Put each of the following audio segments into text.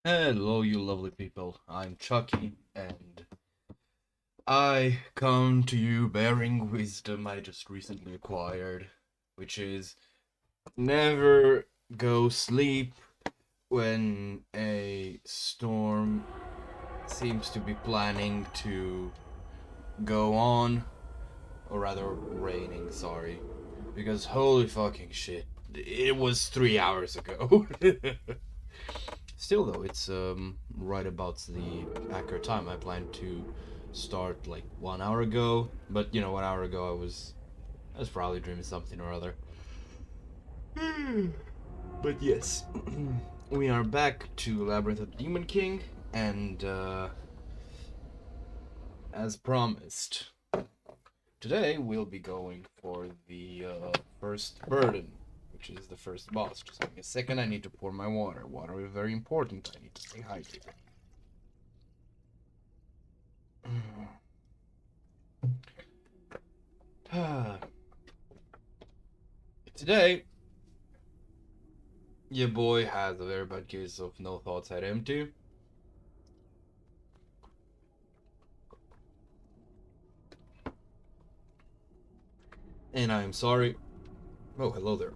Hello, you lovely people. I'm Chucky, and I come to you bearing wisdom I just recently acquired, which is never go sleep when a storm seems to be planning to go on, or rather, raining, sorry. Because holy fucking shit, it was 3 hours ago. Still though, it's right about the accurate time. I planned to start like 1 hour ago, but 1 hour ago I was probably dreaming something or other. But yes, we are back to Labyrinth of the Demon King, and as promised, today we'll be going for the first burden, which is the first boss. Just give me a second, I need to pour my water. Water is very important, I need to stay hydrated. Today, your boy has a very bad case of no thoughts at empty. And I am sorry. Oh, hello there.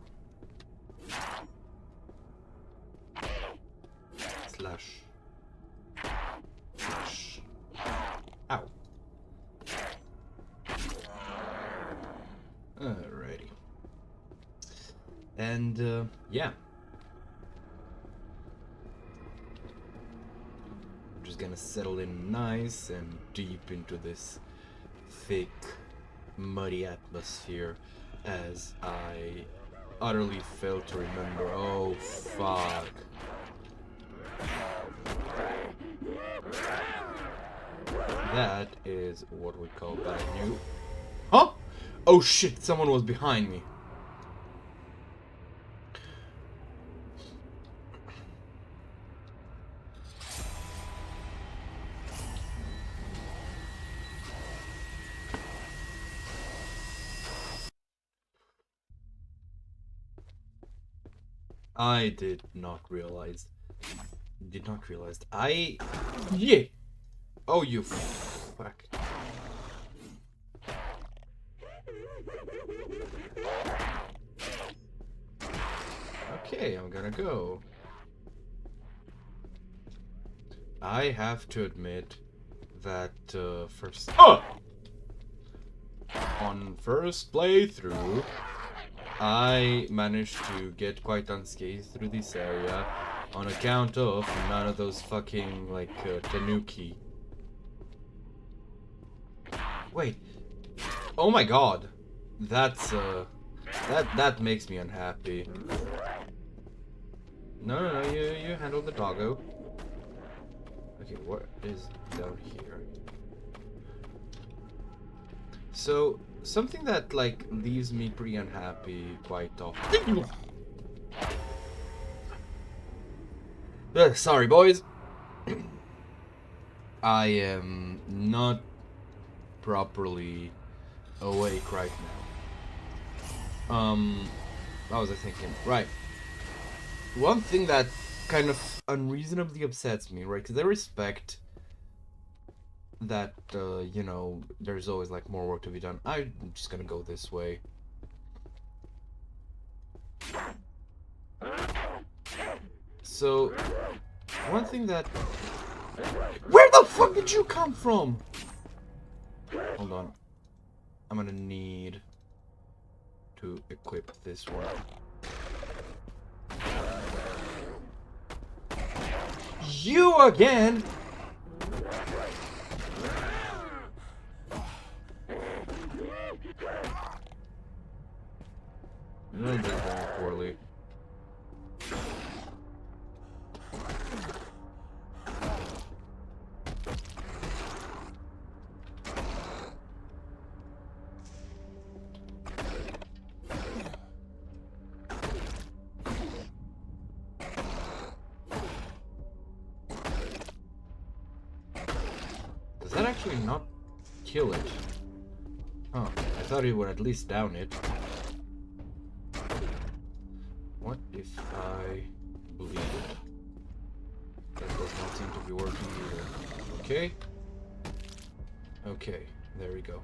Slash. Slash. Ow. Alrighty. And, yeah. I'm just gonna settle in nice and deep into this thick, muddy atmosphere as I utterly failed to remember. Oh, fuck. That is what we call bad news. Huh? Oh shit, someone was behind me. I did not realize. Yeah. Oh, you fuck. Okay, I'm gonna go. I have to admit that first on first playthrough, I managed to get quite unscathed through this area on account of none of those fucking like tanuki. Wait. Oh my god. That's that makes me unhappy. No, you handle the doggo. Okay, what is down here? So, something that like leaves me pretty unhappy quite often. Sorry, boys. I am not properly awake right now. What was I thinking? Right. One thing that kind of unreasonably upsets me, right? Because I respect that, there's always like more work to be done. I'm just gonna go this way. So, one thing that... Where the fuck did you come from? Hold on. I'm gonna need to equip this one. You again? No, did very poorly. Does that actually not kill it? Oh, I thought it would at least down it. What if I bleed it? That doesn't working either. Okay? Okay, there we go.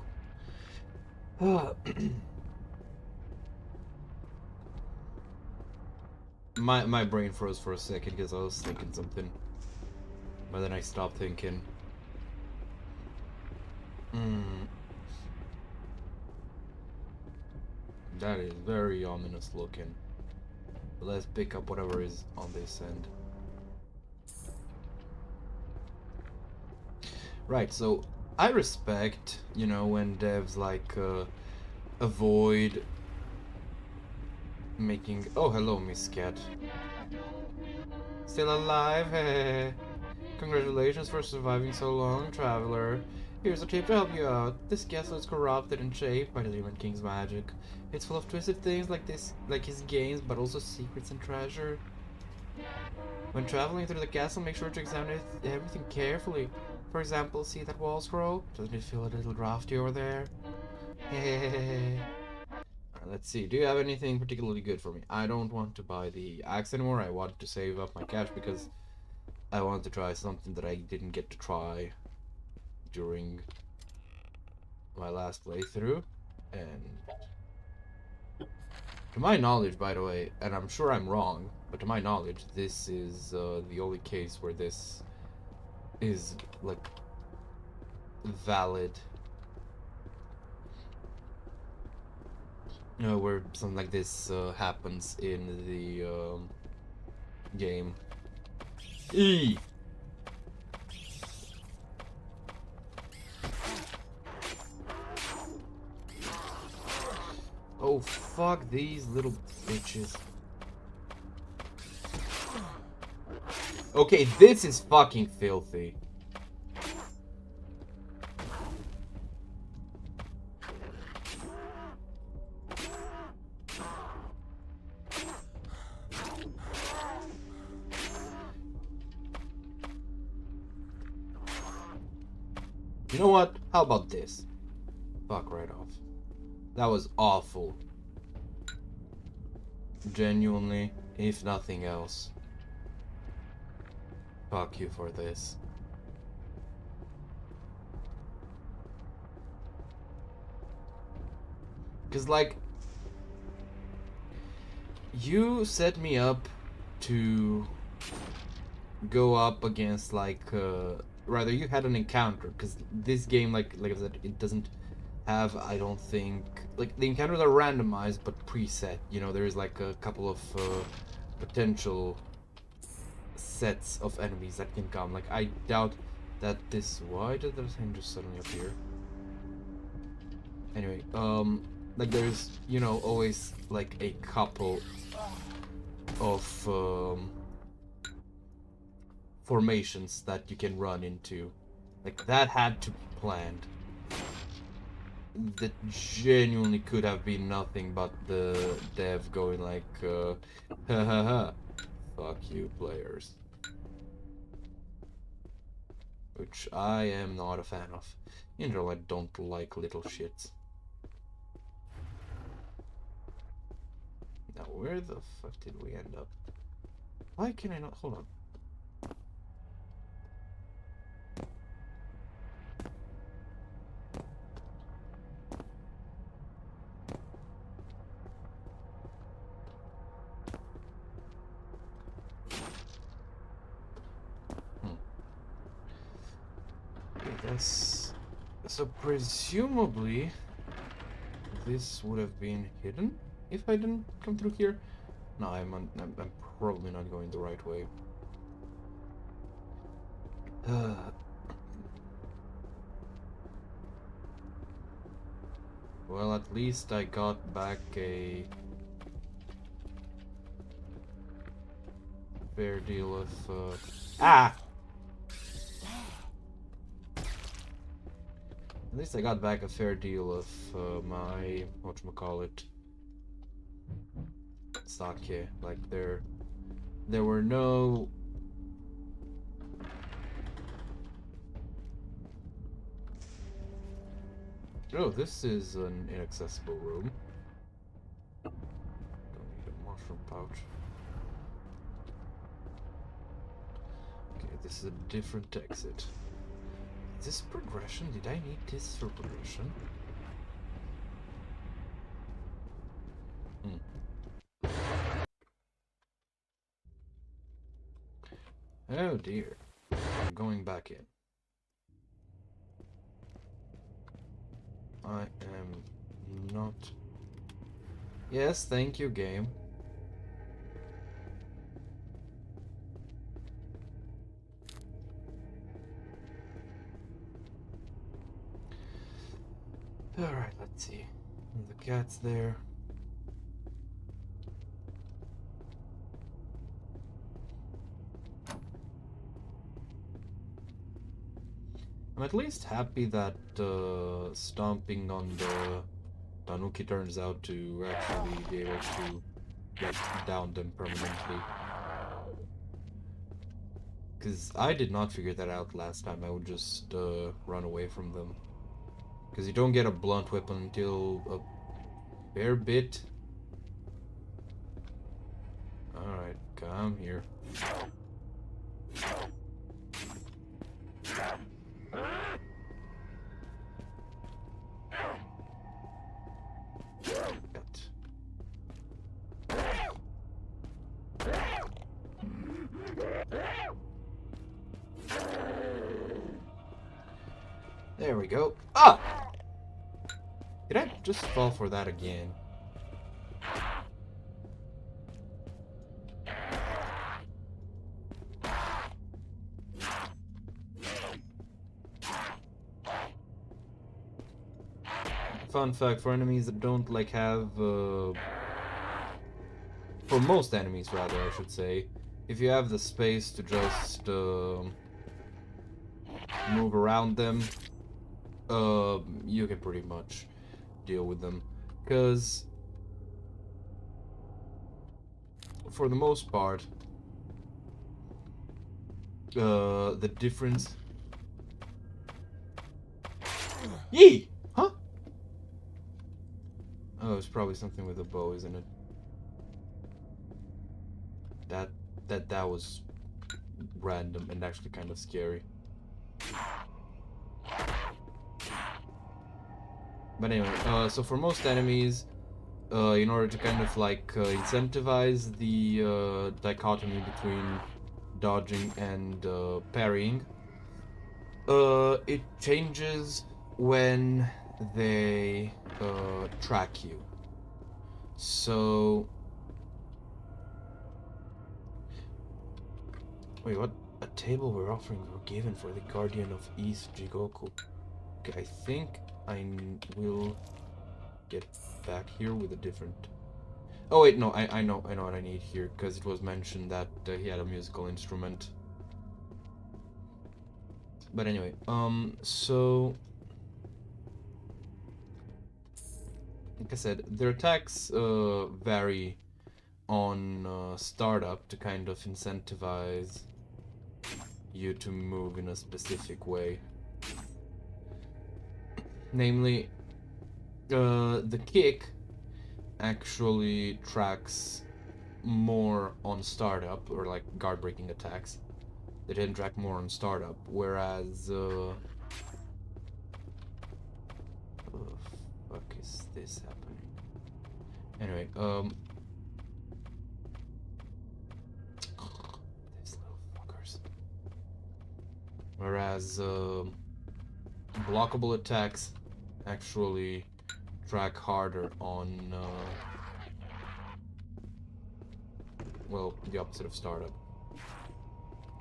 My brain froze for a second because I was thinking something. But then I stopped thinking. That is very ominous looking. But let's pick up whatever is on this end. Right, so I respect, you know, when devs like avoid making... Oh, hello, Miss Cat. Still alive? Hey. Congratulations for surviving so long, traveler. Here's a tip to help you out. This castle is corrupted and shaped by the Demon King's magic. It's full of twisted things like his games, but also secrets and treasure. When traveling through the castle, make sure to examine everything carefully. For example, see that wall scroll? Doesn't it feel a little drafty over there? Hehehe. Let's see, do you have anything particularly good for me? I don't want to buy the axe anymore. I want to save up my cash because I want to try something that I didn't get to try during my last playthrough. And to my knowledge, by the way, and I'm sure I'm wrong, but to my knowledge, this is the only case where this is, like, valid. You know, where something like this happens in the game. E. Oh, fuck these little bitches. Okay, this is fucking filthy. You know what? How about this? Fuck right off. That was awful. Genuinely, if nothing else. Fuck you for this. Cause like, you set me up to go up against like, rather you had an encounter, because this game, like I said, it doesn't have, I don't think, like the encounters are randomized but preset. You know, there's like a couple of potential sets of enemies that can come. Like I doubt that this. Why did this thing just suddenly appear? Anyway, like there's, you know, always like a couple of formations that you can run into. Like that had to be planned. That genuinely could have been nothing but the dev going like, ha ha ha, fuck you players. Which I am not a fan of. You know, I don't like little shits. Now, where the fuck did we end up? Why can I not? Hold on. Yes. So presumably this would have been hidden if I didn't come through here. No, I'm probably not going the right way. Well, at least I got back a fair deal of ah. At least I got back a fair deal of my whatchamacallit sake. Like there were no oh, this is an inaccessible room. Don't need a mushroom pouch. Okay, this is a different exit. Is this progression? Did I need this for progression? Oh dear. I'm going back in. I am not... Yes, thank you, game. Alright, let's see. The cat's there. I'm at least happy that stomping on the Tanuki turns out to actually be able to get down them permanently. Because I did not figure that out last time. I would just run away from them. Because you don't get a blunt weapon until a fair bit. Alright, come here. There we go. Ah! Did I just fall for that again? Fun fact, for enemies that don't like have for most enemies rather I should say, if you have the space to just move around them, you can pretty much deal with them, because for the most part the difference... Yee! Huh? Oh, it's probably something with a bow, isn't it? That was random and actually kind of scary. But anyway, so for most enemies, in order to kind of like incentivize the dichotomy between dodging and parrying, it changes when they track you. So... Wait, what? A table where offerings were given for the Guardian of East Jigoku. Okay, I think I will get back here with a different... Oh wait, no, I know what I need here, because it was mentioned that he had a musical instrument. But anyway, so... Like I said, their attacks vary on startup to kind of incentivize you to move in a specific way. Namely, the kick actually tracks more on startup, or like guard breaking attacks. They didn't track more on startup, whereas what the fuck is this happening? Anyway, these little fuckers. Whereas blockable attacks actually track harder on well, the opposite of startup.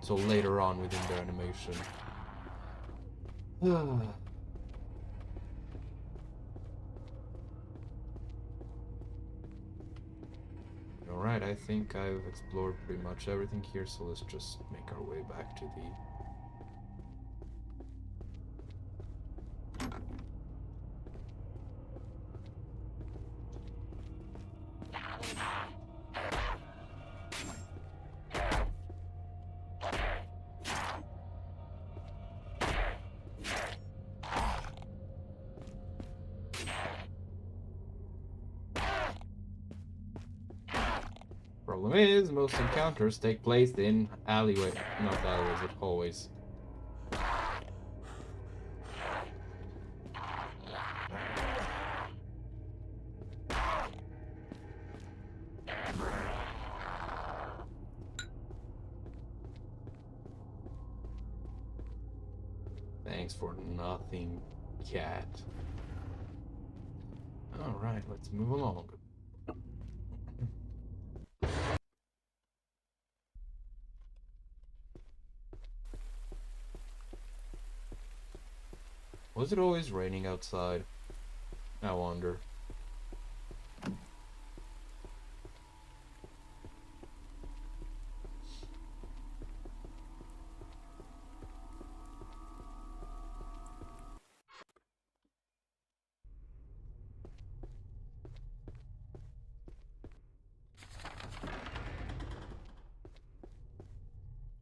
So later on within their animation. Alright, I think I've explored pretty much everything here, so let's just make our way back to the... Problem is, most encounters take place in not alleyways, but hallways. Thanks for nothing, cat. Alright, let's move along. Was it always raining outside? I wonder.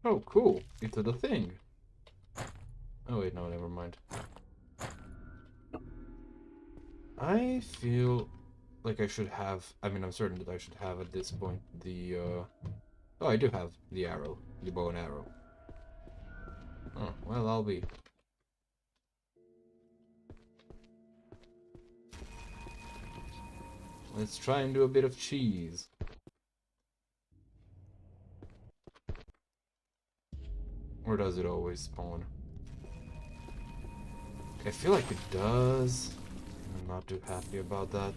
Oh, cool. It's the thing. Oh wait, no, never mind. I feel like I should have, I'm certain that I should have at this point the, oh, I do have the arrow, the bow and arrow. Oh, well, I'll be. Let's try and do a bit of cheese. Or does it always spawn? I feel like it does. I'm not too happy about that.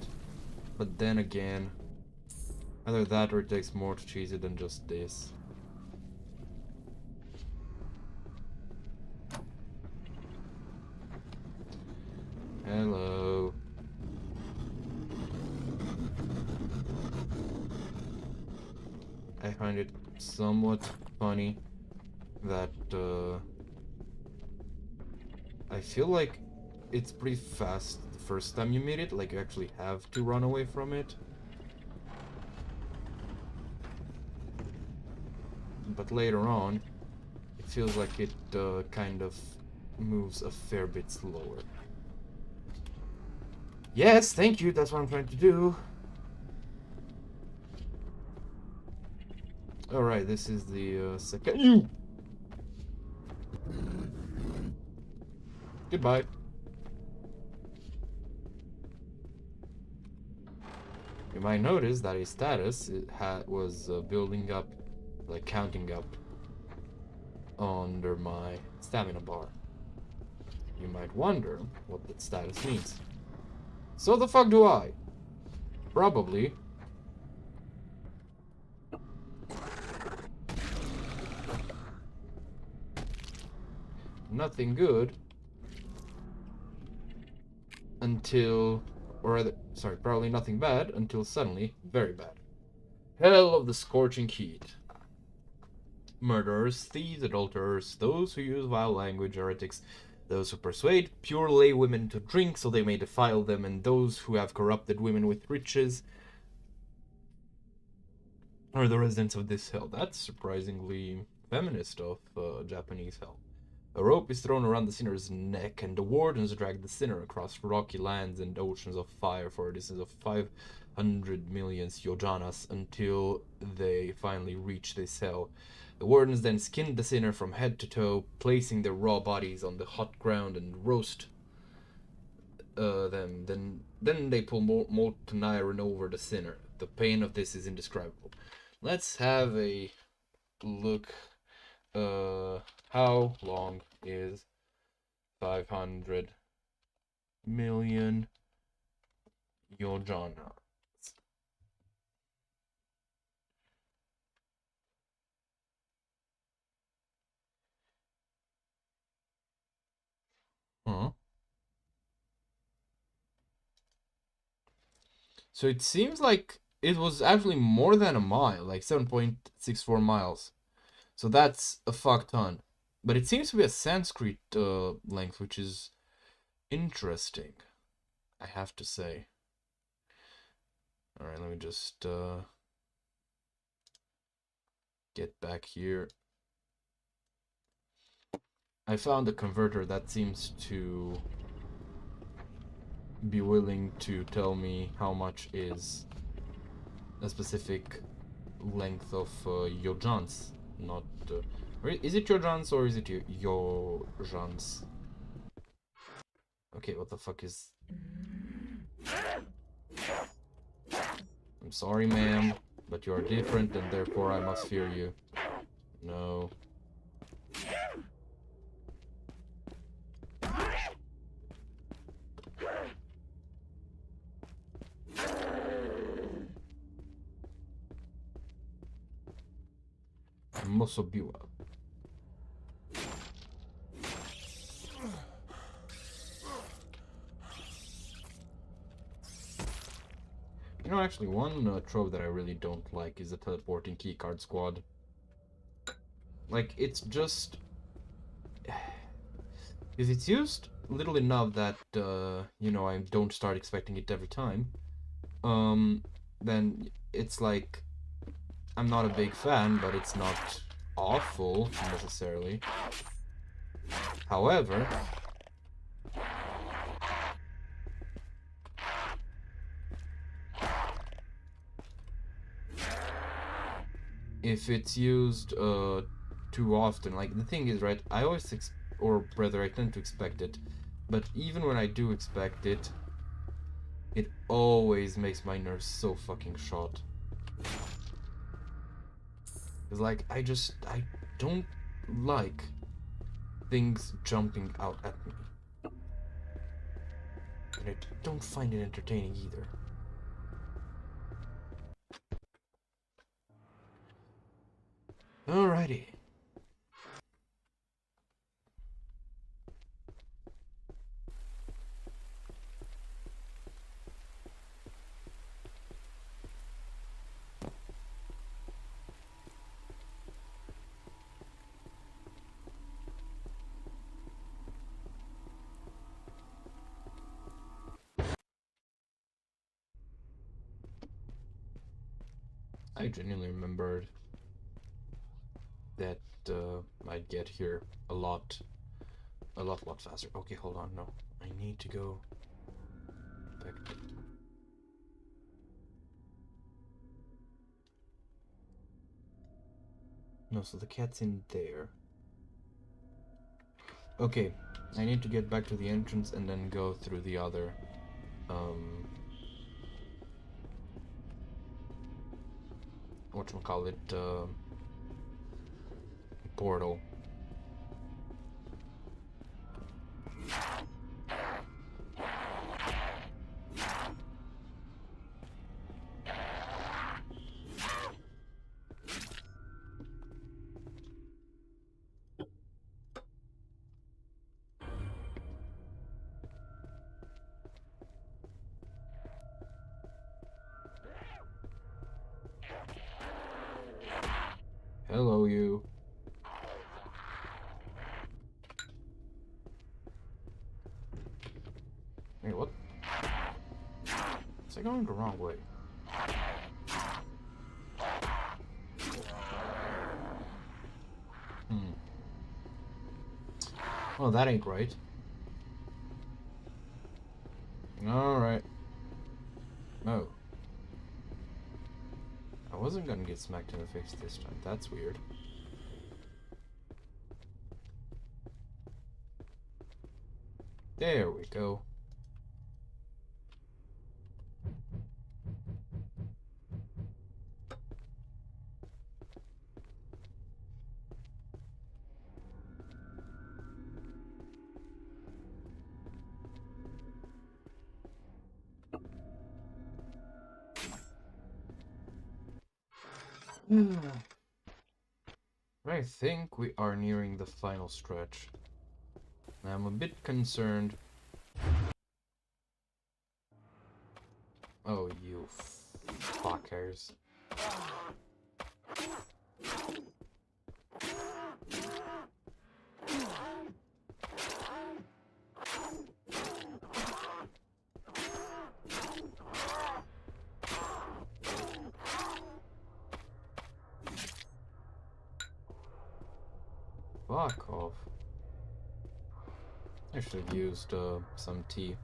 But then again, either that or it takes more to cheese it than just this. Hello. I find it somewhat funny that I feel like it's pretty fast the first time you meet it, like you actually have to run away from it. But later on, it feels like it kind of moves a fair bit slower. Yes, thank you, that's what I'm trying to do. Alright, this is the second. You! Goodbye. You might notice that his status was building up, like counting up under my stamina bar. You might wonder what that status means. So the fuck do I? Probably. Nothing good until, or rather, sorry, probably nothing bad until suddenly very bad. Hell of the scorching heat. Murderers, thieves, adulterers, those who use vile language, heretics, those who persuade pure lay women to drink so they may defile them, and those who have corrupted women with riches are the residents of this hell. That's surprisingly feminist of Japanese hell. A rope is thrown around the sinner's neck, and the wardens drag the sinner across rocky lands and oceans of fire for a distance of 500 million yojanas until they finally reach this hell. The wardens then skin the sinner from head to toe, placing their raw bodies on the hot ground and roast them. Then they pull molten iron over the sinner. The pain of this is indescribable. Let's have a look. How long is 500 million yojanas? Huh? So it seems like it was actually more than a mile, like 7.64 miles. So that's a fuck ton. But it seems to be a Sanskrit length, which is interesting, I have to say. Alright, let me just get back here. I found a converter that seems to be willing to tell me how much is a specific length of your Johns, not. Or is it your Johns or is it your Johns? Okay, what the fuck is? I'm sorry, ma'am, but you are different, and therefore I must fear you. No. Mosobiwa. You know, actually, one trope that I really don't like is the teleporting keycard squad. Like, it's just... If it's used little enough that, you know, I don't start expecting it every time, then it's like, I'm not a big fan, but it's not awful, necessarily. However... if it's used too often, like, the thing is, right, I always or rather I tend to expect it, but even when I do expect it, it always makes my nerves so fucking shot. It's like, I don't like things jumping out at me. And I don't find it entertaining either. Alrighty. I genuinely remembered that I'd get here a lot faster. Okay, hold on, no. I need to go back to... No, so the cat's in there. Okay, I need to get back to the entrance and then go through the other, whatchamacallit, portal. Hello, you. Hey, what? Is it going the wrong way? Well, that ain't right. Alright. Oh. I wasn't gonna get smacked in the face this time. That's weird. There we go. I think we are nearing the final stretch. I'm a bit concerned. Oh, you fuckers. Fuck off. I should have used some tea.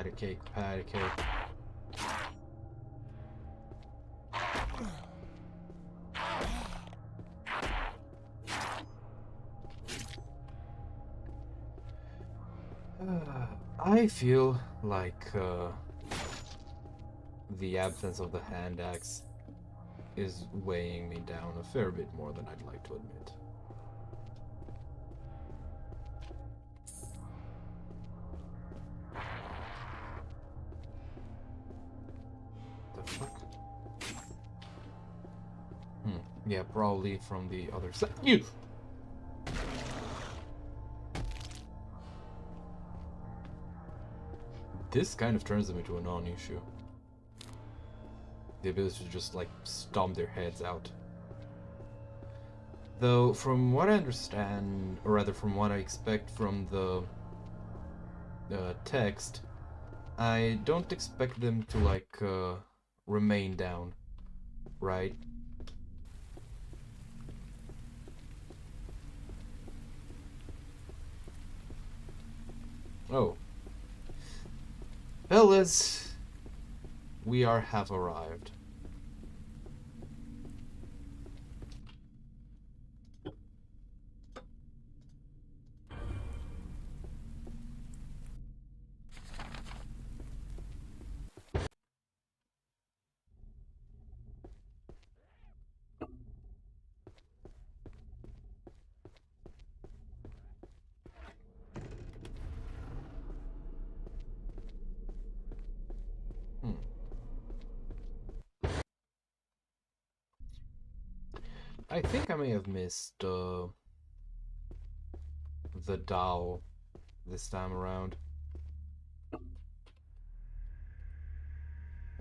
Patty cake, patty cake. I feel like the absence of the hand axe is weighing me down a fair bit more than I'd like to admit. The fuck? Yeah, probably from the other side. You! This kind of turns them into a non-issue. The ability to just, like, stomp their heads out. Though, from what I understand, or rather from what I expect from the text, I don't expect them to, like, remain down, right? Oh. Fellas, we have arrived. I think I may have missed the Dao this time around.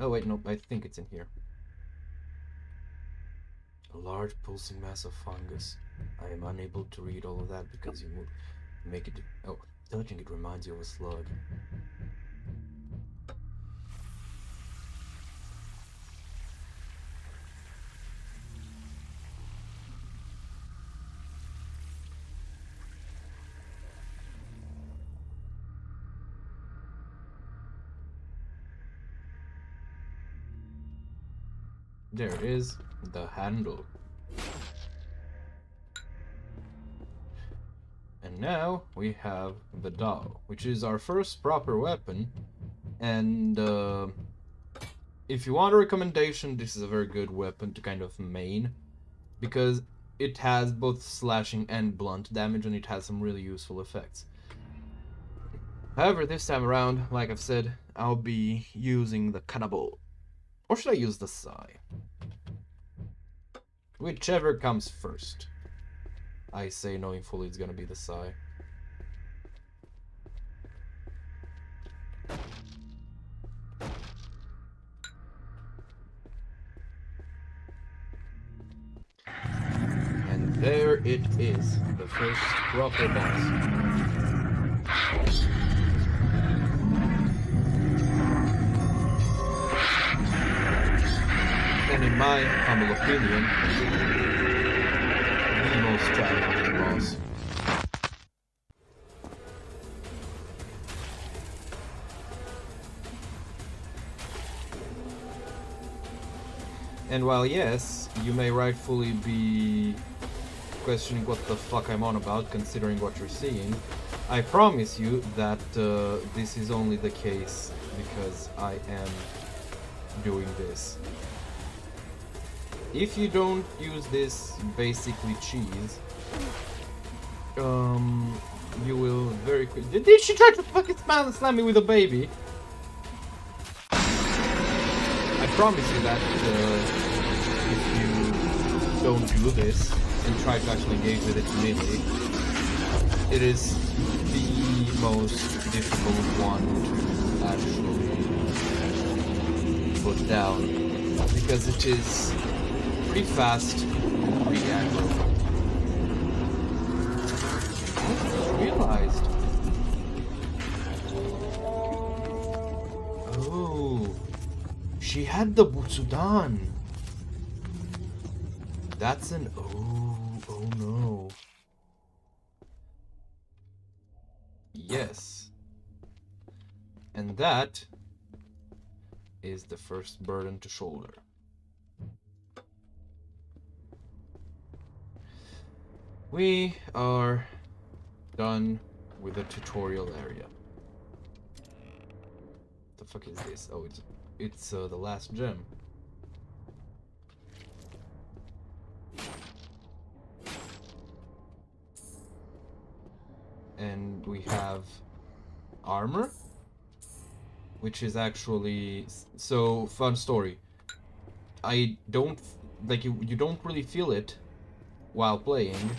Oh wait, no, I think it's in here. A large pulsing mass of fungus. I am unable to read all of that because you make it... Oh, touching it reminds you of a slug. There it is, the handle. And now we have the Dao, which is our first proper weapon. And if you want a recommendation, this is a very good weapon to kind of main, because it has both slashing and blunt damage, and it has some really useful effects. However, this time around, like I've said, I'll be using the Cannibal. Or should I use the Sai? Whichever comes first. I say knowing fully it's gonna be the Sai. And there it is, the first proper boss. And in my humble opinion, the most challenging boss. And while yes, you may rightfully be questioning what the fuck I'm on about, considering what you're seeing, I promise you that this is only the case because I am doing this. If you don't use this basically cheese, you will very quickly... Did she try to fucking slam me with a baby? I promise you that if you don't do this and try to actually engage with it immediately, it is the most difficult one to actually put down, because it is pretty fast and pretty aggro. I just realized. Oh, she had the Butsudan. That's an oh no. Yes. And that is the first burden to shoulder. We are done with the tutorial area. The fuck is this? Oh, it's the last gem. And we have armor, which is actually so fun story. I don't like you don't really feel it while playing,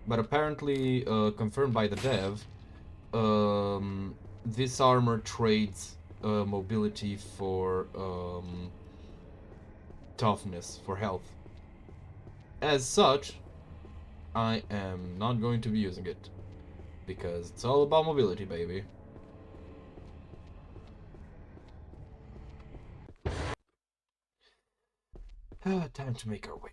but apparently confirmed by the dev, this armor trades mobility for toughness, for health. As such, I am not going to be using it because it's all about mobility, baby. Time to make our way.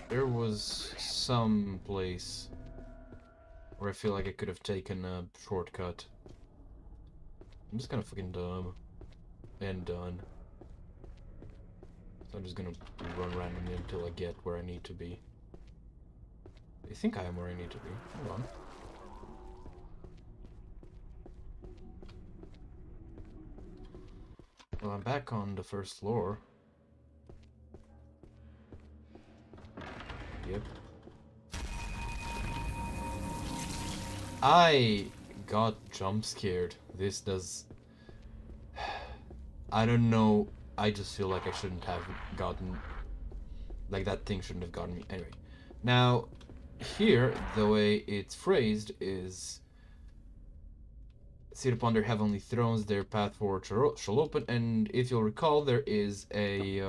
There was some place where I feel like I could have taken a shortcut. I'm just kind of fucking dumb and done. So I'm just gonna run randomly until I get where I need to be. I think I am where I need to be. Hold on. Well, I'm back on the first floor. Yep. I got jump scared. This does... I don't know. I just feel like I shouldn't have gotten... Like, that thing shouldn't have gotten me. Anyway. Now, here, the way it's phrased is... Sit upon their heavenly thrones, their path forward shall open, and if you'll recall, there is a,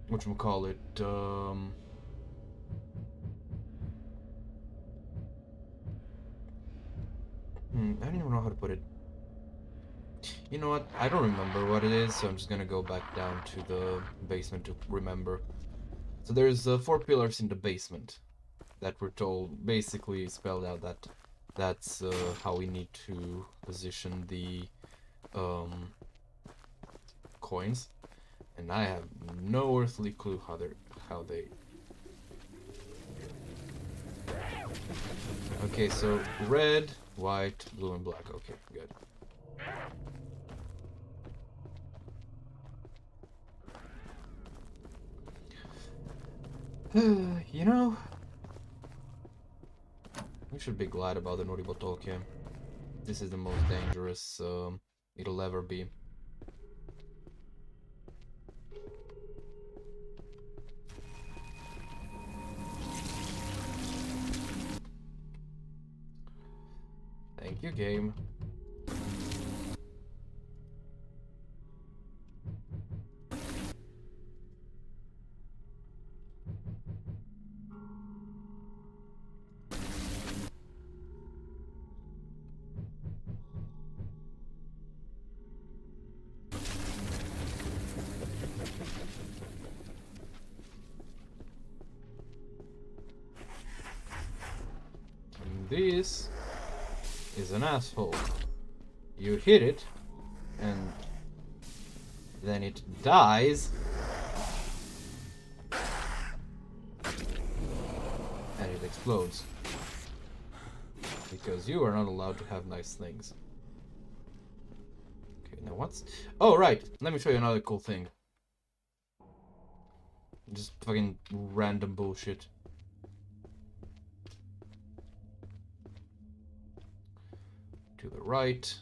whatchamacallit, I don't even know how to put it. You know what? I don't remember what it is, so I'm just gonna go back down to the basement to remember. So there's 4 pillars in the basement that we're told, basically spelled out that that's how we need to position the coins, and I have no earthly clue how they. Okay, so red, white, blue, and black. Okay, good. You know, we should be glad about the Noribotoke. This is the most dangerous it'll ever be. Thank you, game. This is an asshole. You hit it, and then it dies, and it explodes. Because you are not allowed to have nice things. Okay, now what's... Oh, right! Let me show you another cool thing. Just fucking random bullshit. To the right.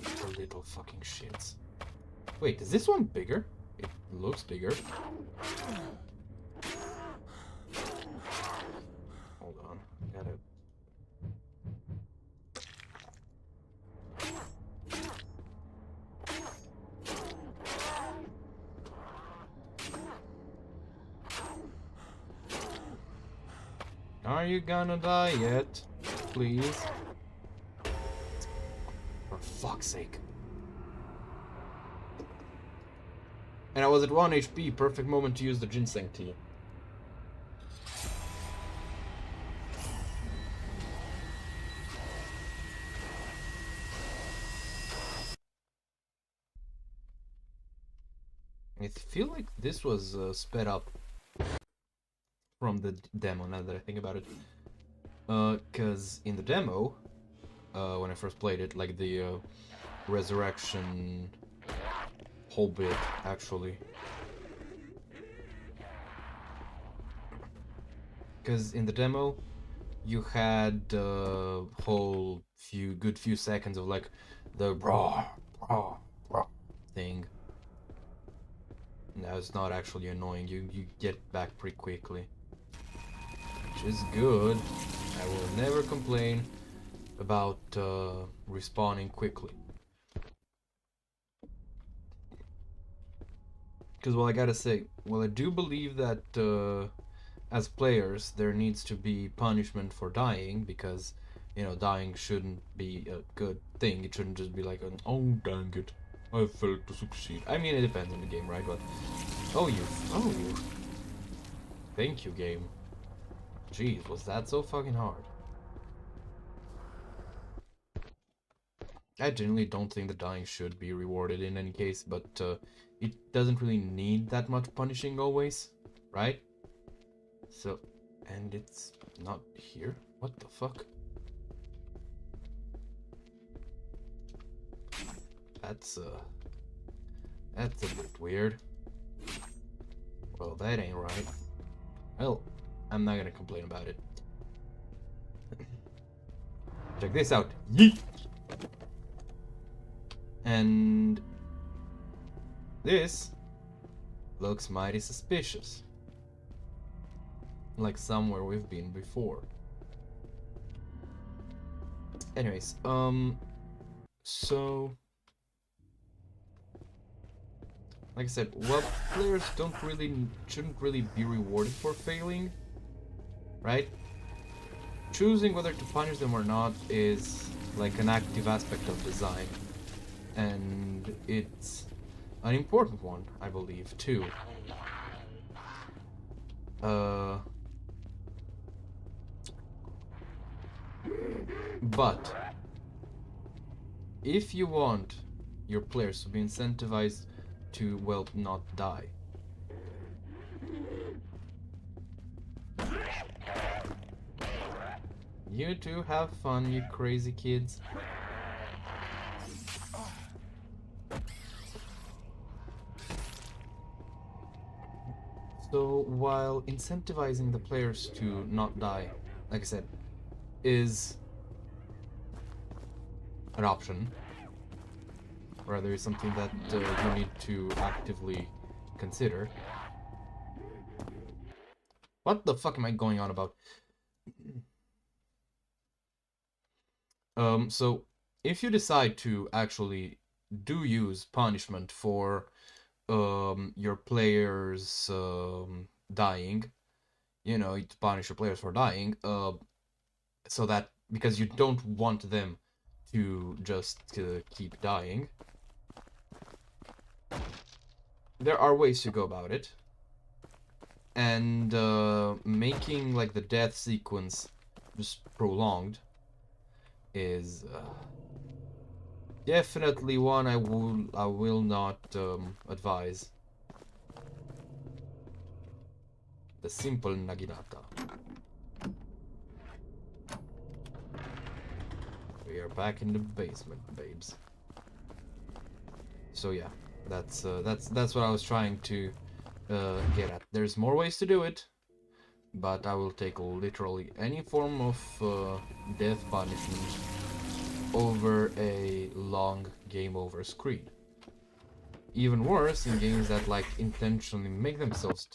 The little fucking shits. Wait, is this one bigger? It looks bigger. Hold on. Gotta... you gonna die yet? Please. For fuck's sake. And I was at 1 HP, perfect moment to use the ginseng tea. I feel like this was sped up from the demo, now that I think about it. Cause in the demo, when I first played it, like the resurrection whole bit, actually. Cause in the demo, you had a whole good few seconds of like the raw thing. Now it's not actually annoying. You get back pretty quickly, which is good. I will never complain about respawning quickly. Because, well, I gotta say, well, I do believe that as players there needs to be punishment for dying, because, you know, dying shouldn't be a good thing. It shouldn't just be like, oh dang it, I failed to succeed. I mean, it depends on the game, right? But oh you, thank you, game. Jeez, was that so fucking hard? I genuinely don't think that dying should be rewarded in any case, but it doesn't really need that much punishing always, right? So, and it's not here? What the fuck? That's a bit weird. Well, that ain't right. Well, I'm not gonna complain about it. Check this out. Yeet! And this looks mighty suspicious. Like somewhere we've been before. Anyways, so like I said, well, players shouldn't really be rewarded for failing, right? Choosing whether to punish them or not is like an active aspect of design, and it's an important one, I believe, too. But if you want your players to be incentivized to, well, not die, you two have fun, you crazy kids. So while incentivizing the players to not die, like I said, is an option, rather is something that you need to actively consider. What the fuck am I going on about? So if you decide to actually do use punishment for your players dying, you know, to punish your players for dying, so that, because you don't want them to just keep dying, there are ways to go about it. And making like the death sequence just prolonged is definitely one I will not advise. The simple naginata. We are back in the basement, babes. So yeah, that's what I was trying to get at. There's more ways to do it, but I will take literally any form of death punishment over a long game over screen. Even worse, in games that like intentionally make themselves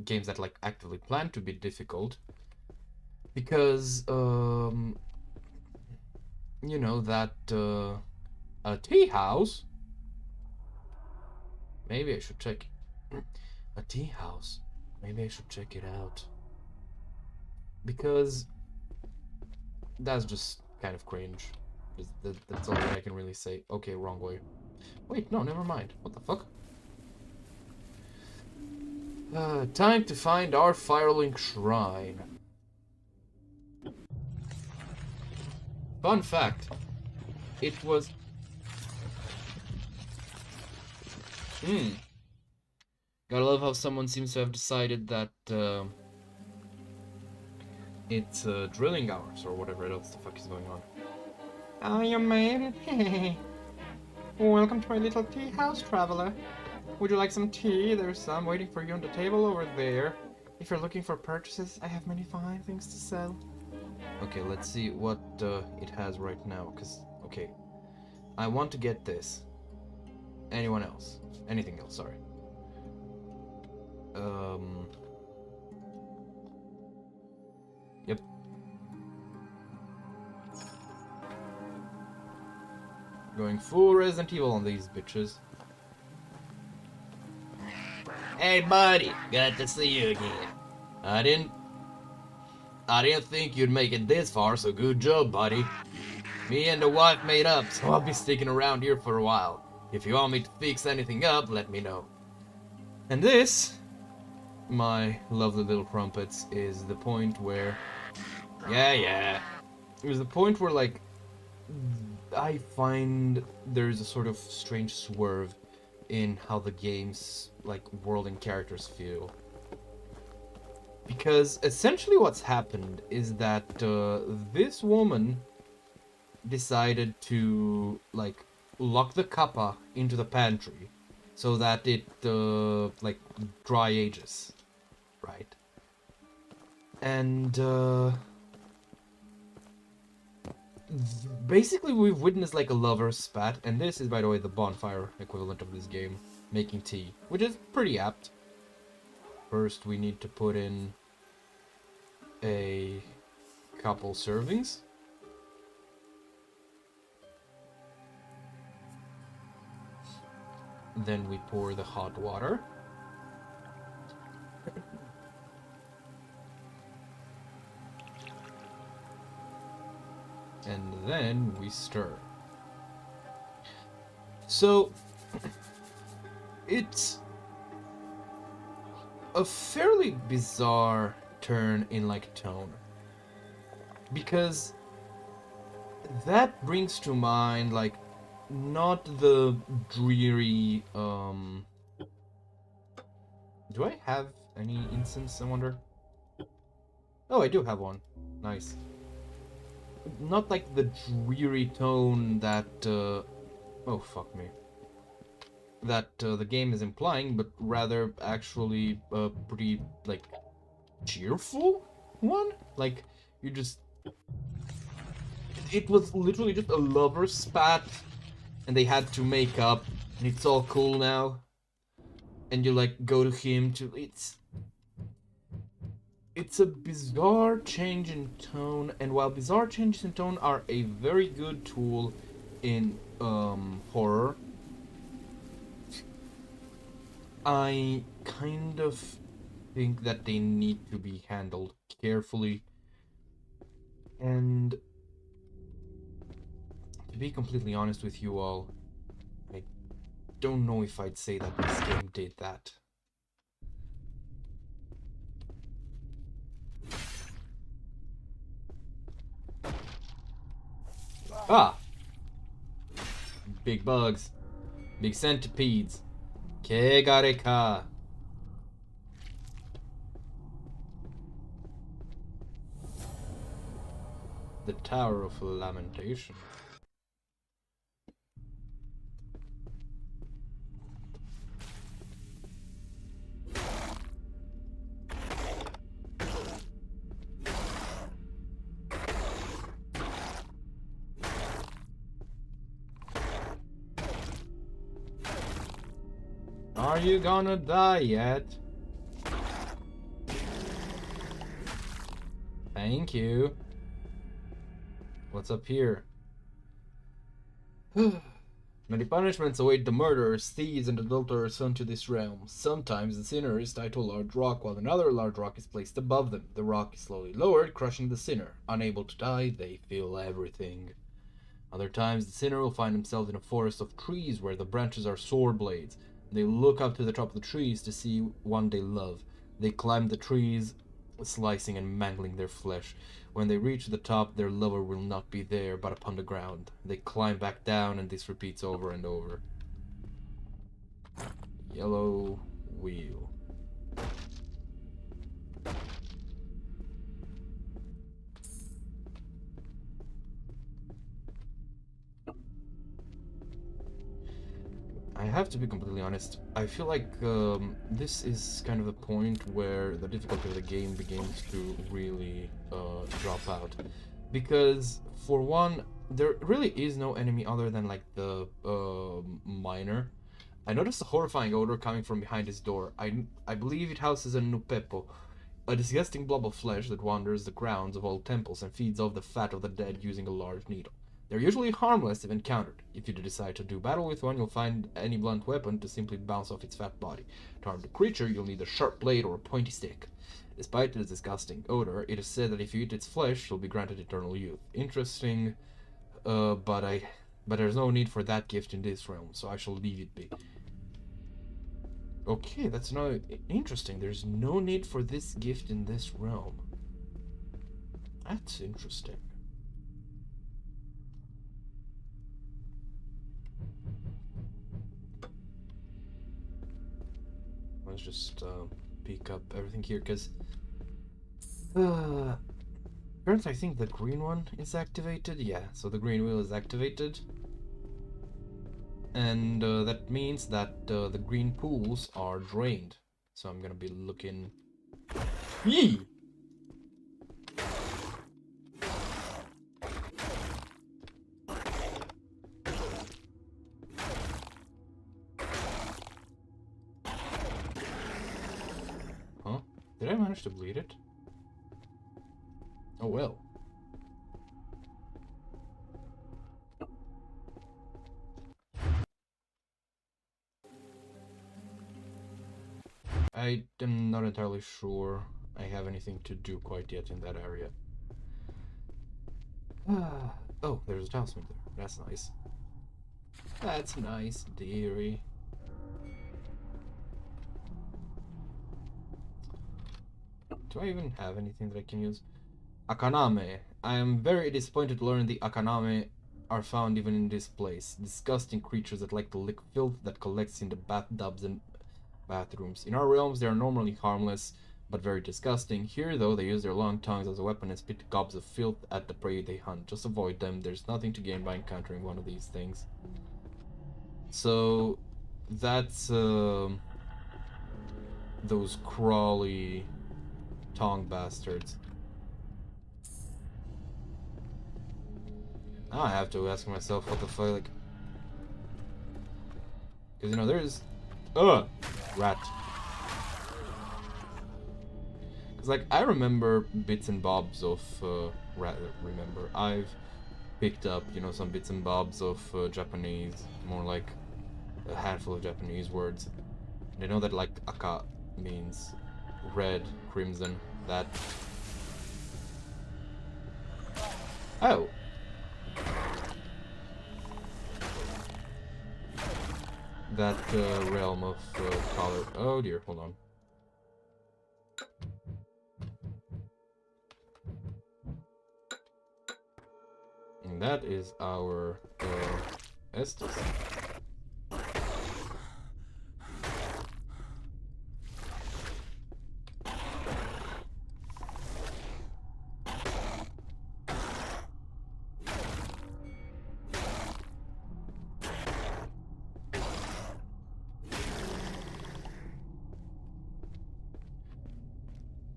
games that like actively plan to be difficult, because you know that a tea house. Maybe I should check a tea house. Maybe I should check it out. because that's just kind of cringe. That's all that I can really say. Okay, wrong way. Wait, no, never mind. What the fuck? Time to find our Firelink Shrine. Fun fact. It was... Gotta love how someone seems to have decided that, it's, drilling hours, or whatever else the fuck is going on. Oh, you made it? Welcome to my little tea house, traveler. Would you like some tea? There's some waiting for you on the table over there. If you're looking for purchases, I have many fine things to sell. Okay, let's see what it has right now, because, okay. I want to get this. Anyone else? Anything else, sorry. Yep. Going full Resident Evil on these bitches. Hey, buddy, good to see you again. I didn't think you'd make it this far, so good job, buddy. Me and the wife made up, so I'll be sticking around here for a while. If you want me to fix anything up, let me know. And this, my lovely little crumpets, is the point where... Yeah. It was the point where, like, I find there's a sort of strange swerve in how the game's, like, world and characters feel. Because essentially what's happened is that this woman decided to, like, lock the kappa into the pantry so that it, like, dry ages, right? And, basically we've witnessed, like, a lover's spat, and this is, by the way, the bonfire equivalent of this game, making tea, which is pretty apt. First, we need to put in a couple servings. Then we pour the hot water. And then we stir. So, it's a fairly bizarre turn in, like, tone. Because that brings to mind, like, not the dreary, do I have any incense, I wonder? Oh, I do have one. Nice. Not like the dreary tone that, oh, fuck me. That the game is implying, but rather actually a pretty, like, cheerful one? Like, you just... It was literally just a lover's spat, and they had to make up, and it's all cool now. And you, like, go to him to... It's a bizarre change in tone, and while bizarre changes in tone are a very good tool in horror, I kind of think that they need to be handled carefully. And to be completely honest with you all, I don't know if I'd say that this game did that. Ah! Big bugs. Big centipedes. Kegareka. The Tower of Lamentation. Are you gonna die yet? Thank you. What's up here? Many punishments await the murderers, thieves, and adulterers sent to this realm. Sometimes the sinner is tied to a large rock, while another large rock is placed above them. The rock is slowly lowered, crushing the sinner. Unable to die, they feel everything. Other times, the sinner will find himself in a forest of trees where the branches are sword blades. They look up to the top of the trees to see one they love. They climb the trees, slicing and mangling their flesh. When they reach the top, their lover will not be there, but upon the ground. They climb back down, and this repeats over and over. Yellow wheel. I have to be completely honest, I feel like this is kind of the point where the difficulty of the game begins to really drop out. Because, for one, there really is no enemy other than like the miner. I noticed a horrifying odor coming from behind his door. I believe it houses a nupepo, a disgusting blob of flesh that wanders the grounds of old temples and feeds off the fat of the dead using a large needle. They're usually harmless if encountered. If you decide to do battle with one, you'll find any blunt weapon to simply bounce off its fat body. To harm the creature, you'll need a sharp blade or a pointy stick. Despite its disgusting odor, it is said that if you eat its flesh, you'll be granted eternal youth. Interesting, but there's no need for that gift in this realm, so I shall leave it be. Okay, that's not interesting. There's no need for this gift in this realm. That's interesting. Let's just peek up everything here, because apparently I think the green one is activated. Yeah, so the green wheel is activated, and that means that the green pools are drained. So I'm gonna be looking. Yee! Huh? Did I manage to bleed it? Oh well. I am not entirely sure I have anything to do quite yet in that area. Oh, there's a talisman there. That's nice. That's nice, dearie. Do I even have anything that I can use? Akaname. I am very disappointed to learn the Akaname are found even in this place. Disgusting creatures that like to lick filth that collects in the bathtubs and bathrooms. In our realms, they are normally harmless, but very disgusting. Here, though, they use their long tongues as a weapon and spit gobs of filth at the prey they hunt. Just avoid them. There's nothing to gain by encountering one of these things. So, that's those crawly tongue bastards. Now I have to ask myself what the fuck, like, because you know there's, rat. Because like I remember bits and bobs of I've picked up some bits and bobs of Japanese, more like a handful of Japanese words. And I know that like aka means red, crimson. That. Oh. That realm of color. Oh dear, hold on. And that is our Estes.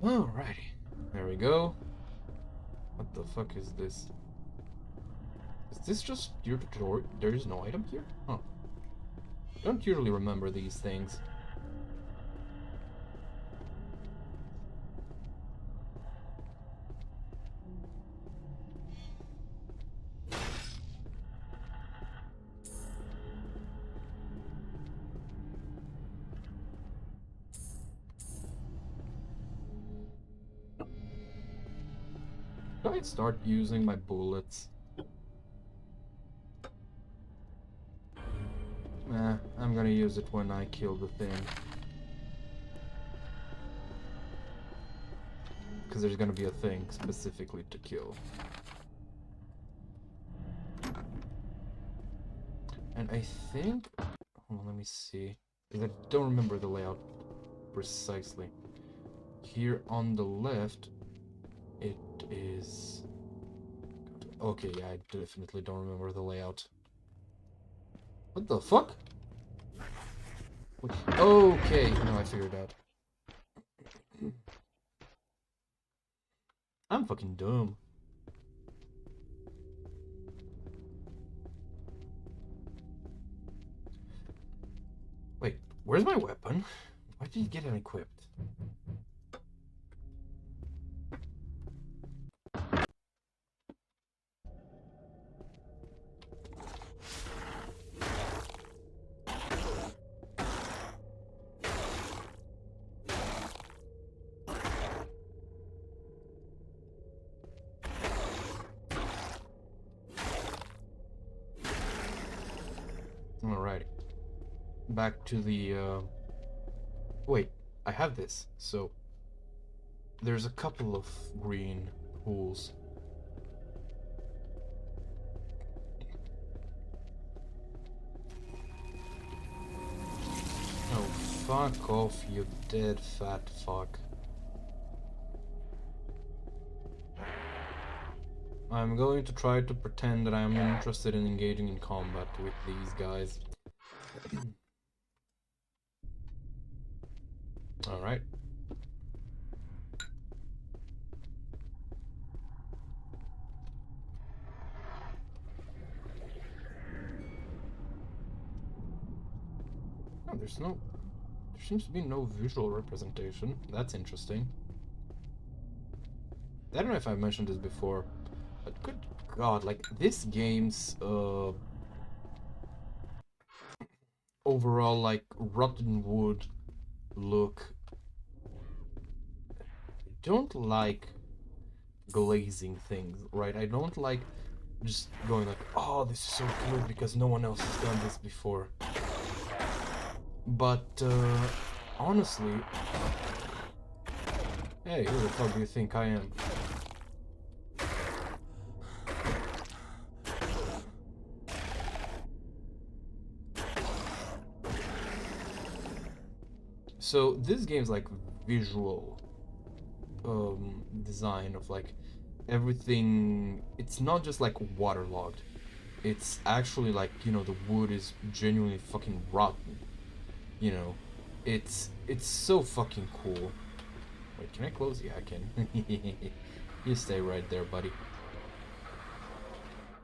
Alrighty, there we go. What the fuck is this? Is this just your tutorial? There is no item here? Huh. I don't usually remember these things. I start using my bullets? I'm gonna use it when I kill the thing. Because there's gonna be a thing specifically to kill. And I think... Hold on, let me see. Because I don't remember the layout precisely. Here on the left, it is... Okay, yeah, I definitely don't remember the layout. What the fuck? Okay, no, I figured out. I'm fucking dumb. Wait, where's my weapon? Why did you get it equipped? Alrighty. Back to the, Wait, I have this, so... There's a couple of green pools. Oh, fuck off, you dead fat fuck. I'm going to try to pretend that I'm interested in engaging in combat with these guys. Alright. Oh, there seems to be no visual representation. That's interesting. I don't know if I've mentioned this before, but good god, like, this game's, overall, like, rotten wood look. I don't like glazing things, right? I don't like just going like, oh, this is so good because no one else has done this before. But, honestly... Hey, who the fuck do you think I am? So, this game's like visual design of like everything. It's not just like waterlogged. It's actually like, you know, the wood is genuinely fucking rotten. You know, it's so fucking cool. Wait, can I close? Yeah, I can. You stay right there, buddy.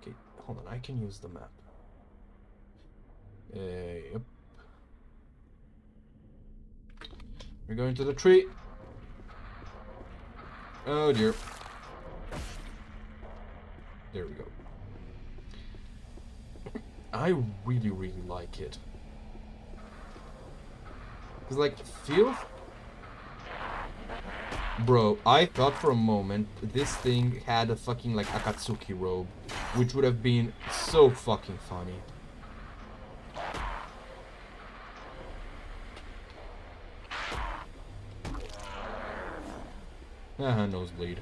Okay, hold on. I can use the map. Yep. We're going to the tree. Oh dear. There we go. I really, really like it. Cause like, Bro, I thought for a moment this thing had a fucking like Akatsuki robe, which would have been so fucking funny. Nosebleed.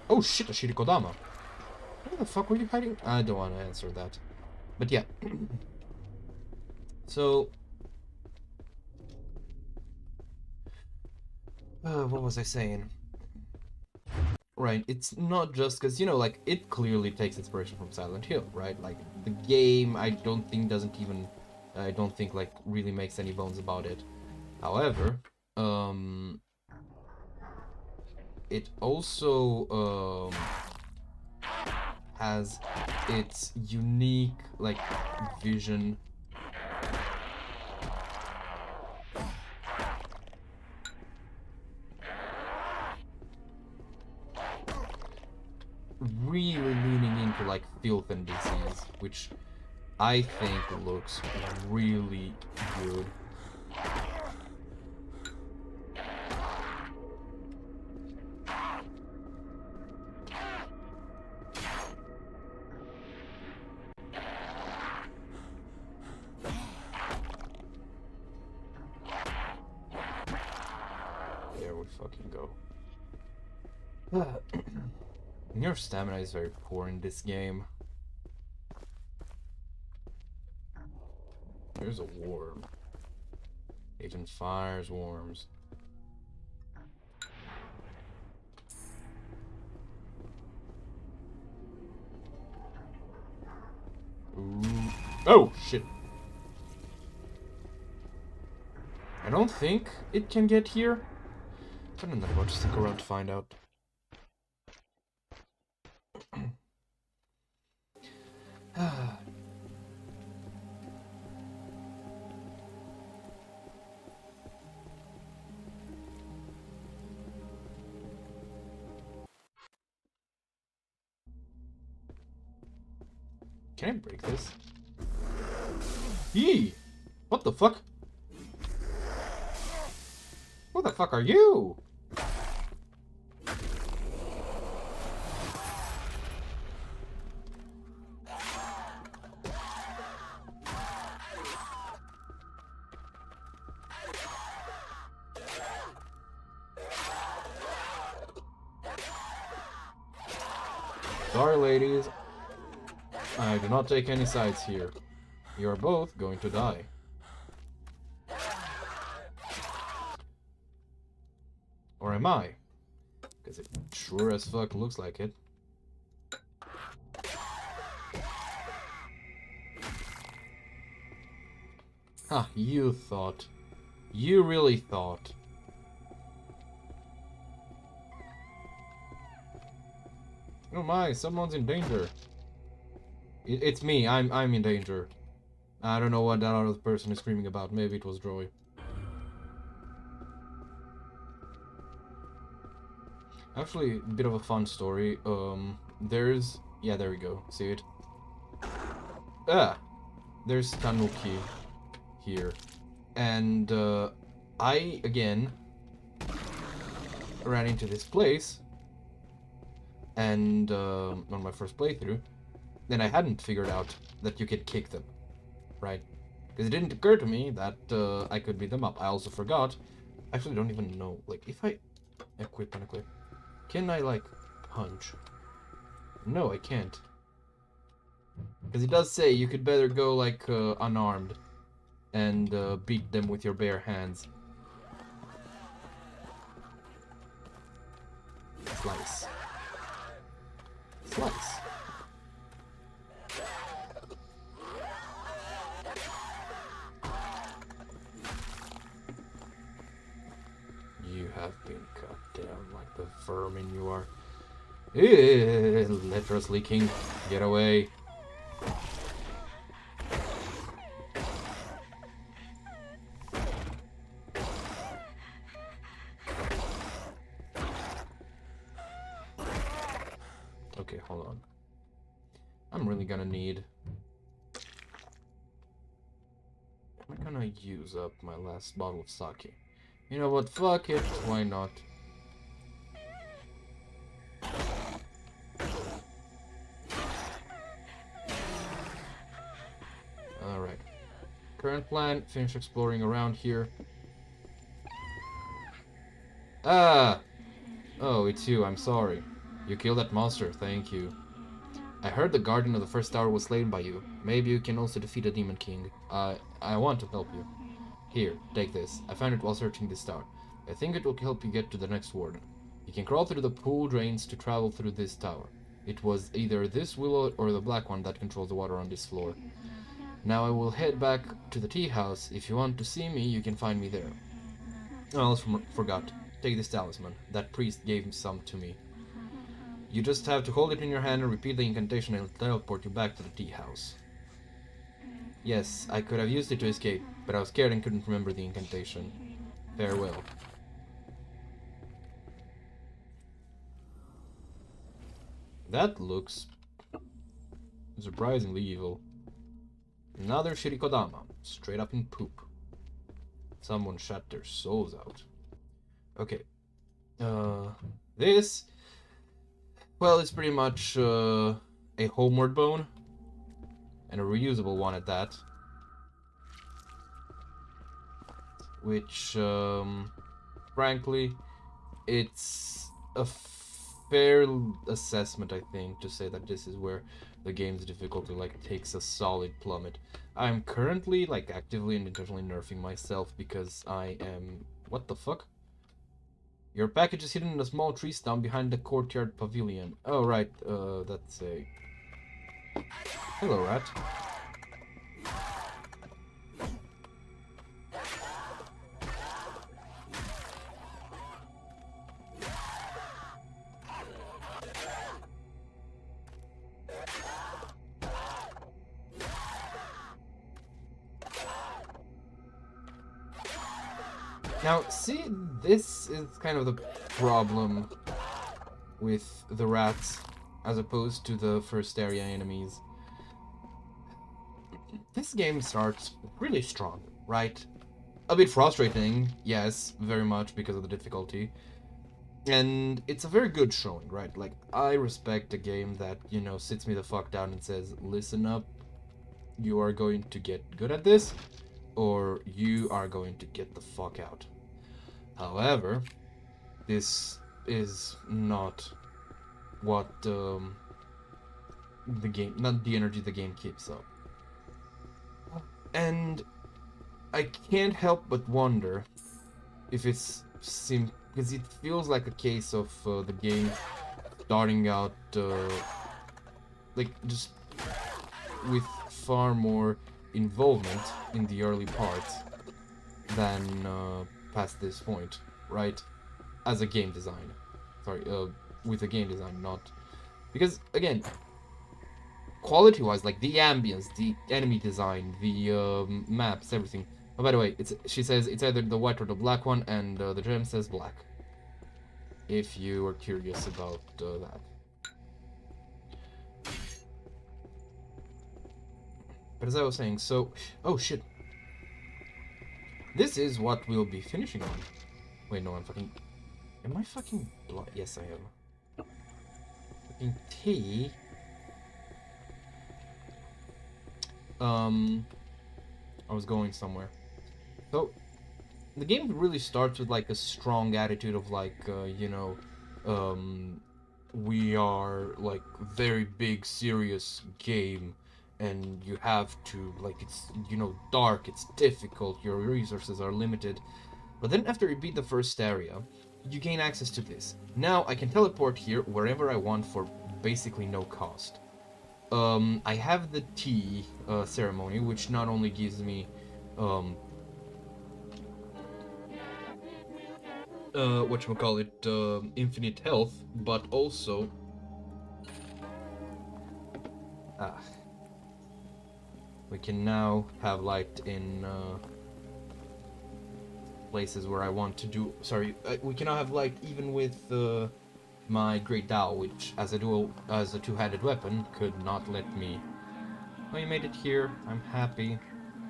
Oh shit, a Shirikodama. Where the fuck were you hiding? I don't want to answer that. But yeah. So... what was I saying? Right, it's not just because, you know, like, it clearly takes inspiration from Silent Hill, right? Like, the game, I don't think like, really makes any bones about it. However, it also, has its unique, like, vision. Really leaning into like filth and disease, which I think looks really good. Your stamina is very poor in this game. There's a worm. Agent fires worms. Ooh. Oh, shit. I don't think it can get here. But I'm not about to stick around to find out. Can I break this? Yee! What the fuck? Who the fuck are you? Sorry, ladies. I do not take any sides here. You are both going to die. Or am I? Because it sure as fuck looks like it. Ha, you thought. You really thought. Oh my, someone's in danger. It's me, I'm in danger. I don't know what that other person is screaming about. Maybe it was Joy. Actually, a bit of a fun story. There's... Yeah, there we go. See it? Ah! There's Tanuki here. And, I, again, ran into this place. And, on my first playthrough. Then I hadn't figured out that you could kick them. Right? Because it didn't occur to me that, I could beat them up. I also forgot. Actually, don't even know. Like, if I... Equip and equip. Can I, like, punch? No, I can't. Because it does say you could better go, like, unarmed. And, beat them with your bare hands. Slice. Slice. You have been cut down like the vermin you are. Letters leaking. Get away. Okay, hold on. I'm really gonna need... I'm gonna use up my last bottle of sake. You know what? Fuck it. Why not? Alright. Current plan, finish exploring around here. Ah! Oh, it's you. I'm sorry. You killed that monster. Thank you. I heard the guardian of the first tower was slain by you. Maybe you can also defeat the Demon King. I want to help you. Here, take this. I found it while searching this tower. I think it will help you get to the next warden. You can crawl through the pool drains to travel through this tower. It was either this willow or the black one that controls the water on this floor. Now I will head back to the tea house. If you want to see me, you can find me there. I almost forgot. Take this talisman. That priest gave some to me. You just have to hold it in your hand and repeat the incantation and it'll teleport you back to the tea house. Yes, I could have used it to escape, but I was scared and couldn't remember the incantation. Farewell. That looks surprisingly evil. Another Shirikodama, straight up in poop. Someone shut their souls out. Okay. This... Well, it's pretty much a homeward bone. And a reusable one at that. Which, frankly, it's a fair assessment, I think, to say that this is where the game's difficulty like takes a solid plummet. I'm currently like actively and intentionally nerfing myself because I am... What the fuck? Your package is hidden in a small tree stump behind the courtyard pavilion. Oh right, that's a... Hello, rat. Now, see, this is kind of the problem with the rats as opposed to the first area enemies. This game starts really strong, right? A bit frustrating, yes, very much because of the difficulty. And it's a very good showing, right? Like, I respect a game that, you know, sits me the fuck down and says, listen up, you are going to get good at this, or you are going to get the fuck out. However, this is not what the game, not the energy the game keeps up. And I can't help but wonder if it's because it feels like a case of the game starting out like just with far more involvement in the early parts than past this point, right? As a game design, sorry, with a game design, not because again, quality-wise, like the ambience, the enemy design, the maps, everything. Oh, by the way, she says it's either the white or the black one, and the gem says black. If you are curious about that. But as I was saying, so... Oh, shit. This is what we'll be finishing on. Wait, no, I'm fucking... Am I fucking... Yes, I am. Fucking T... I was going somewhere. So, the game really starts with like a strong attitude of like, you know, we are like very big, serious game, and you have to like it's you know dark, it's difficult, your resources are limited. But then after you beat the first area, you gain access to this. Now I can teleport here wherever I want for basically no cost. I have the tea ceremony, which not only gives me whatchamacallit, infinite health, but also we can now have light in places where I want to do. Sorry, we can now have light even with my Great Dao, which as a two-handed weapon could not let me. Oh, you made it here. I'm happy.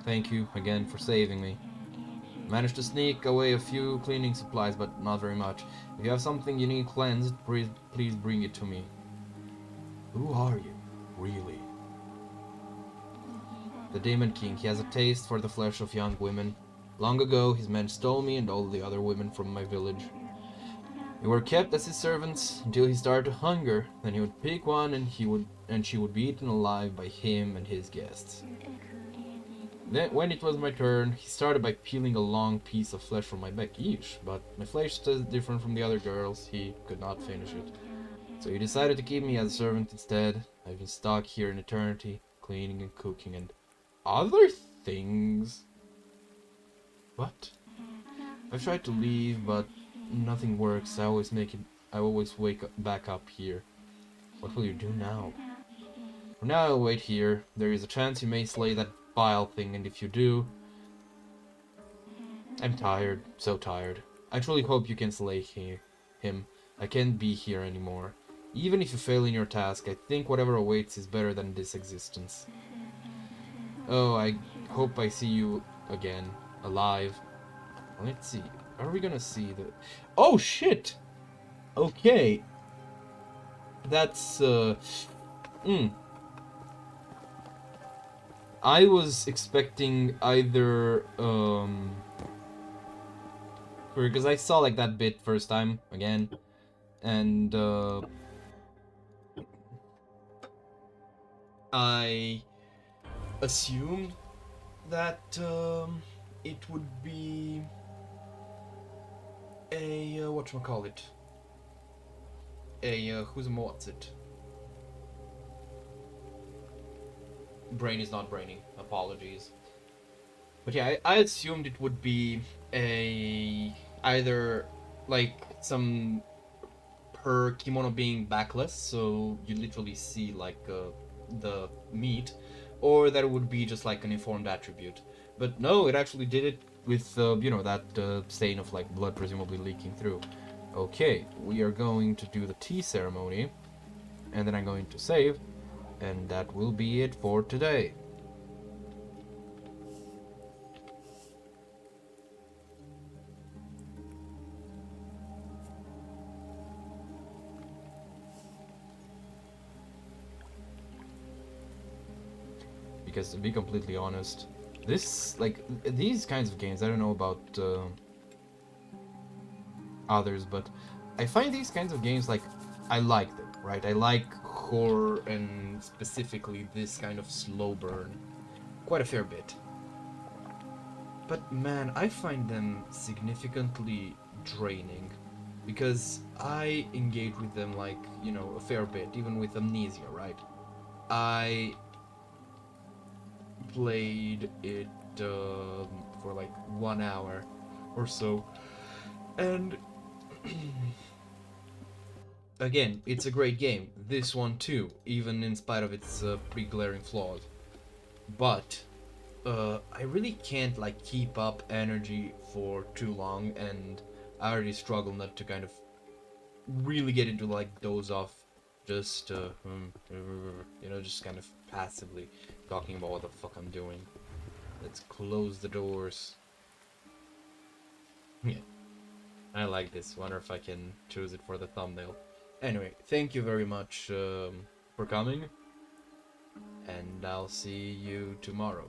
Thank you again for saving me. Managed to sneak away a few cleaning supplies, but not very much. If you have something you need cleansed, please bring it to me. Who are you, really? The Demon King. He has a taste for the flesh of young women. Long ago, his men stole me and all the other women from my village. We were kept as his servants until he started to hunger. Then he would pick one, and she would be eaten alive by him and his guests. Then, when it was my turn, he started by peeling a long piece of flesh from my back. Yeesh, but my flesh is different from the other girls. He could not finish it. So he decided to keep me as a servant instead. I've been stuck here in eternity, cleaning and cooking and other things. What? I've tried to leave, but nothing works. I always wake back up here. What will you do now? For now, I'll wait here. There is a chance you may slay that vile thing, and if you do... I'm tired. So tired. I truly hope you can slay him. I can't be here anymore. Even if you fail in your task, I think whatever awaits is better than this existence. Oh, I hope I see you again. Alive. Let's see. Are we gonna see the... Oh, shit! Okay. That's, I was expecting either, because I saw, like, that bit first time, again. and I assumed that it would be a whatchamacallit, a who's a what's it? Brain is not braining. Apologies. But yeah, I assumed it would be a either like some her kimono being backless, so you literally see like the meat, or that it would be just like an informed attribute. But no, it actually did it with that stain of like blood presumably leaking through. Okay, we are going to do the tea ceremony, and then I'm going to save, and that will be it for today. Because to be completely honest, these kinds of games, I don't know about others, but I find these kinds of games like I like them, right? I like horror and specifically this kind of slow burn quite a fair bit. But man, I find them significantly draining because I engage with them like, a fair bit, even with Amnesia, right? I played it for like 1 hour or so, and again, it's a great game. This one too, even in spite of its pretty glaring flaws. But I really can't like keep up energy for too long, and I already struggle not to kind of really get into like doze off, just just kind of passively talking about what the fuck I'm doing. Let's close the doors. Yeah, I like this. Wonder if I can choose it for the thumbnail. Anyway, thank you very much for coming, and I'll see you tomorrow.